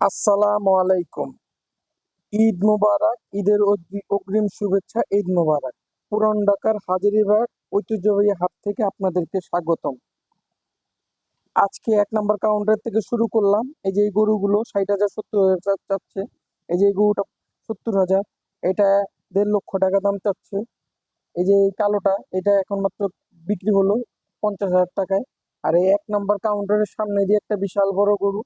আসসালামু আলাইকুম। ঈদ মোবারক। ঈদের অগ্রিম শুভেচ্ছা। ঈদ মোবারক। পুরান ঢাকার হাজারীবাগ ঐতিহ্যবাহী হাট থেকে আপনাদেরকে স্বাগতম। আজকে ১ নম্বর কাউন্টার থেকে শুরু করলাম। এই যে এই গরুগুলো ৬০,০০০ ৭০,০০০ চাচ্ছে। এই যে এই গরুটা ৭০,০০০, এটা ১.৫ লক্ষ টাকা দাম চাচ্ছে। এই যে এই কালোটা, এটা এখন মাত্র বিক্রি হলো ৫০,০০০ টাকায়। আর এই ১ নম্বর কাউন্টারের সামনে দিয়ে একটা বিশাল বড় গরু,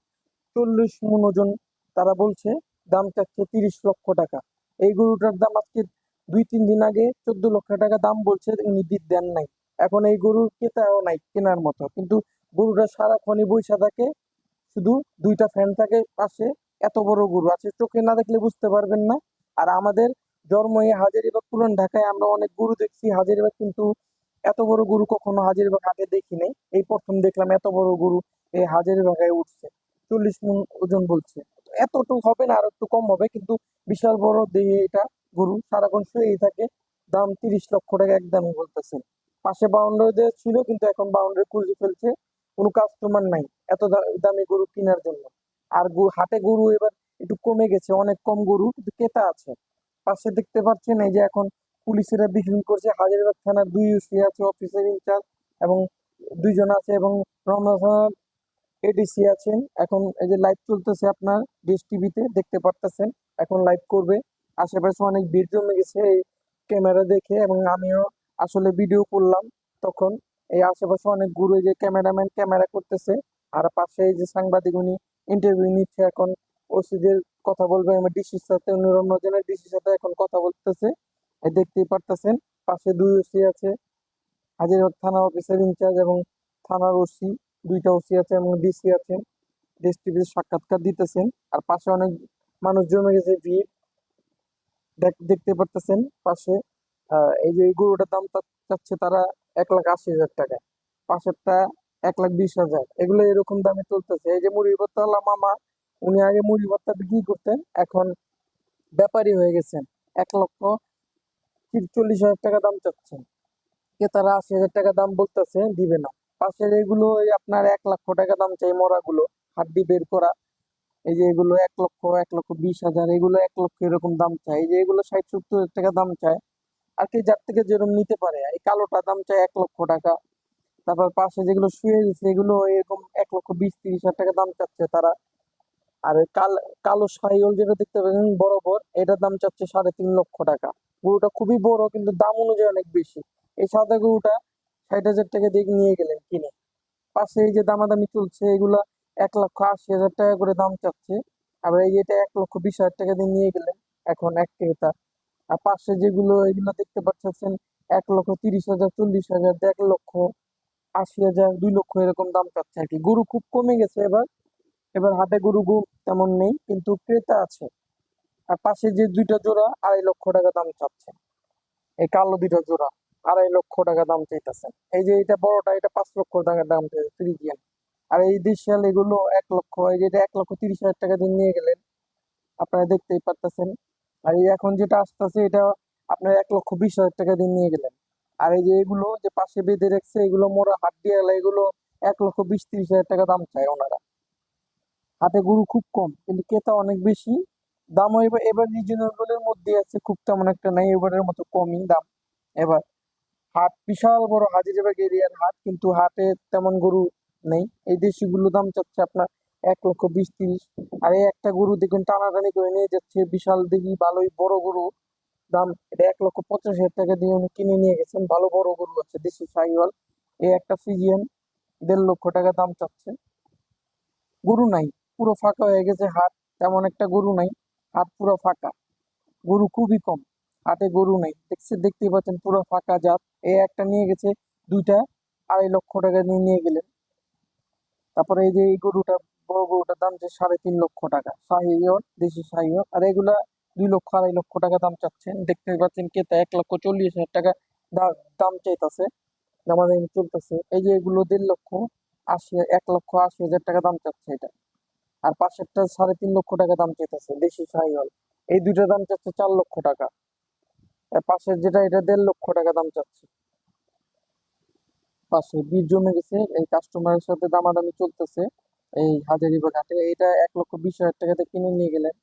৪০ মণ ওজন, তারা বলছে দাম চাচ্ছে ৩০ লক্ষ টাকা। এই গরুটার দাম আজকে ২-৩ দিন আগে ১৪ লক্ষ টাকা দাম বলছে, উনি দেন নাই। এখন এই গরুর ক্রেতাও নাই কেনার মতো, কিন্তু গরুটা সারাক্ষণই বইসা থাকে, শুধু ২টা ফ্যান থাকে পাশে। এত বড় গরু আছে, চোখে না দেখলে বুঝতে পারবেন না। আর আমাদের জন্ম এই হাজারীবাগ পুরান ঢাকায়, আমরা অনেক গরু দেখছি হাজারীবাগ, কিন্তু এত বড় গরু কখনো হাজারীবাগ হাটে দেখি নাই। এই প্রথম দেখলাম এত বড় গরু এই হাজারীবাগে উঠছে। ৪০ মণ ওজন বলছে। এতটুকু হবে না, আর একটু কম হবে, কিন্তু বিশাল বড় দেহে এটা গরু, সারাক্ষণ শুয়েই থাকে। দাম ৩০ লক্ষ টাকা একদমই বলতেছে। পাশে বাউন্ডারি ছিল, কিন্তু এখন বাউন্ডারি খুঁজে ফেলছে, কোনো কাস্টমার নাই এত দামি গরু কেনার জন্য। আর হাটে গরু এবার একটু কমে গেছে, অনেক কম গরু, কিন্তু ক্রেতা আছে। পাশে দেখতে পাচ্ছেন এই যে এখন পুলিশেরা বিক্রি করছে। হাজারীবাগ থানার ২ ওসি আছে, অফিসার ইনচার্জ, এবং ২ জন আছে, এবং রমনা থানার এডিসি আছেন। এখন এই যে লাইভ চলতেছে আপনার ডিশ টিভিতে দেখতে পারতেছেন, এখন লাইভ করবে। আশেপাশে অনেক ভিড় জমে গেছে এই ক্যামেরা দেখে, এবং আমিও আসলে ভিডিও করলাম তখন। এই আশেপাশে অনেক ঘুরে, যে ক্যামেরাম্যান ক্যামেরা করতেছে, আর পাশে এই যে সাংবাদিক, উনি ইন্টারভিউ নিচ্ছে এখন। ওসিদের কথা বলবে, আমার ডিসির সাথে, উনি রমনাজনের ডিসির সাথে এখন কথা বলতেছে। এই দেখতেই পারতেছেন পাশে ২ ওসি আছে, হাজারীবাগ থানা অফিসার ইনচার্জ এবং থানার ওসি, ২টা ওসি আছে এবং ডিসি আছে। দেশ টিভিতে সাক্ষাৎকার দিতেছেন। আর পাশে অনেক মানুষ জমে গেছে, ভিড় দেখতে পারতেছেন পাশে। এই যে এই গরুটার দাম চাচ্ছে তারা ১,৮০,০০০ টাকা, পাশেরটা ১,২০,০০০। এগুলো এরকম দামে চলতেছে। এই যে মুড়ি ভর্তাওয়ালা মামা, উনি আগে মুড়ি ভর্তা বিক্রি করতেন, এখন ব্যাপারী হয়ে গেছেন। ১,৪০,০০০ টাকা দাম চাচ্ছেন। ক্রেতারা ৮০,০০০ টাকা দাম বলতেছে, দিবে না। পাশের এগুলো এই আপনার ১ লক্ষ টাকা দাম চাই, মরাগুলো, হাড্ডি বের করা। এই যে এগুলো ১ লক্ষ, ১,২০,০০০, এগুলো ১ লক্ষ এরকম দাম চায়। এই যে এগুলো ৬০-৭০,০০০ টাকা দাম চায়। আর কি যার থেকে যেরকম নিতে পারে। এই কালোটা দাম চায় ১ লক্ষ টাকা। তারপর পাশে যেগুলো শুয়ে গেছে, এগুলো এরকম ১,২০,০০০-৩০,০০০ টাকা দাম চাচ্ছে তারা। আর ওই কালো শাহিওয়াল যেটা দেখতে পাচ্ছেন বরাবর, এটার দাম চাচ্ছে ৩.৫ লক্ষ টাকা। গরুটা খুবই বড়, কিন্তু দাম অনুযায়ী অনেক বেশি। এই সাদা গরুটা ৬০,০০০ টাকা দিয়ে নিয়ে গেলেন কিনে। পাশে এই যে দামাদামি চলছে, এগুলা ১,৮০,০০০ টাকা করে দাম চাচ্ছে। আবার এই যে এটা ১,২০,০০০ টাকা দিয়ে নিয়ে গেলেন এখন এক ক্রেতা। আর পাশে যেগুলো, এগুলো দেখতে পাচ্ছেন ১,৩০,০০০, ৪০,০০০, ১,৮০,০০০, ২ লক্ষ এরকম দাম চাচ্ছে আর কি। গরু খুব কমে গেছে এবার। এবার হাটে গরু তেমন নেই, কিন্তু ক্রেতা আছে। আর পাশে যে ২টা জোড়া ২.৫ লক্ষ টাকা দাম চাচ্ছে, এই কালো ২টা জোড়া ২.৫ লক্ষ টাকা দাম চাইতেছে। এই যে এটা বড়টা, এটা ৫ লক্ষ টাকা দাম চাইছে, ফ্রিজিয়ান। আর এই দেশাল এগুলো ১ লক্ষ, এই যে এটা ১,৩০,০০০ টাকা দিয়ে নিয়ে গেলেন, আপনারা দেখতেই পারতেছেন। আর এই এখন যেটা আসতেছে, এটা আপনার ১,২০,০০০ টাকা দিয়ে নিয়ে গেলেন। আর এই যে এগুলো যে পাশে বেঁধে রাখছে, এগুলো মোরা হাড্ডিয়ালা, এগুলো ১,২০,০০০-৩০,০০০ টাকা দাম চায় ওনারা। হাটে গরু খুব কম, কিন্তু ক্রেতা অনেক বেশি। দামও এবার এবার রিজনেবলের মধ্যে আছে, খুব তেমন একটা নাই, এবারের মতো কমই দাম এবার। হাট বিশাল বড়, হাজারীবাগ এরিয়ার হাট, কিন্তু হাটে তেমন গরু নেই। এই দেশিগুলো দাম চাচ্ছে আপনার ১,২০,৩০। আর এই একটা গরু দেখবেন টানাটানি করে নিয়ে যাচ্ছে, বিশাল দেখি ভালোই বড় গরু। দাম এটা ১,৮৫,০০০ টাকা দিয়ে উনি কিনে নিয়ে গেছেন। ভালো বড় গরু আছে, দেশি শাহিওয়াল। এই একটা ফ্রিজিয়ান ১.৫ লক্ষ টাকা দাম চাচ্ছে। গরু নাই, পুরো ফাঁকা হয়ে গেছে হাট, তেমন একটা গরু নাই। হাট পুরো ফাঁকা, গরু খুবই কম। হাটে গরু নাই, দেখতেই পাচ্ছেন পুরো ফাঁকা জাত। এই একটা নিয়ে গেছে, ২টা ২.৫ লক্ষ টাকা দিয়ে নিয়ে গেলেন। তারপরে এই যে এই গরুটা, বড় গরুটার দাম যে ৩.৫ লক্ষ টাকা, শাহিওয়াল, দেশি শাহিওয়াল। আর এগুলা ২ লক্ষ, ২.৫ লক্ষ টাকা দাম চাচ্ছেন। দেখতে পাচ্ছেন ক্রেতা ১,৪০,০০০ টাকা দাম চাইতেছে, দামাদামি চলতেছে। এই যে এগুলো ১.৫ লক্ষ, ১,৮০,০০০ টাকা দাম চাচ্ছে এটা। আর পাশেরটা ৩.৫ লক্ষ টাকা দাম চাইতেছে, দেশি শাহিওয়াল। এই দুইটা দাম চাচ্ছে ৪ লক্ষ টাকা। আর পাশের যেটা, এটা ১.৫ লক্ষ টাকা দাম চাচ্ছে। পাশে ভিড় জমে গেছে, এই কাস্টমারের সাথে দামাদামি চলতেছে। এই হাজারিবাগ হাটে। এটা 1,20,000 টাকাতে কিনে নিয়ে গেলেন।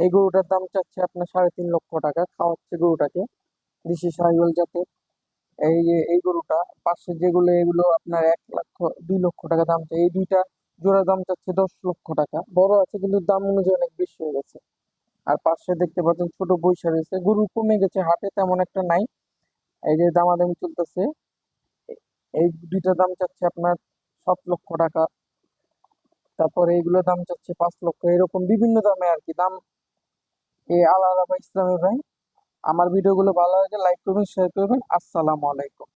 এই গরুটার দাম চাচ্ছে আপনার 3.5 লক্ষ টাকা, খাওয়াচ্ছে গরুটাকে, দেশি শাহিওয়াল জাতের। এই যে এই গরুটা, পাশে যেগুলো এগুলো আপনার 1 লক্ষ 2 লক্ষ টাকা দাম চাই। এই দুইটা জোড়া দাম চাচ্ছে 10 লক্ষ টাকা। বড় আছে কিন্তু দাম অনুযায়ী অনেক বেশি হয়ে গেছে। আর পাশে দেখতে পাচ্ছেন ছোট বৈশা রয়েছে, গরু কমে গেছে, হাটে তেমন একটা নাই। এই যে দামাদামি চলতেছে। এ- এই দুইটা দাম চাচ্ছে আপনার 7 লক্ষ টাকা। তারপরে এইগুলো দাম চাচ্ছে 5 লক্ষ, এরকম বিভিন্ন দামে আর কি দাম। এই আলাদা বা ইসলামী ভাই, আমার ভিডিওগুলো ভালো লাগে লাইক করবেন, শেয়ার করবেন। আসসালামু আলাইকুম।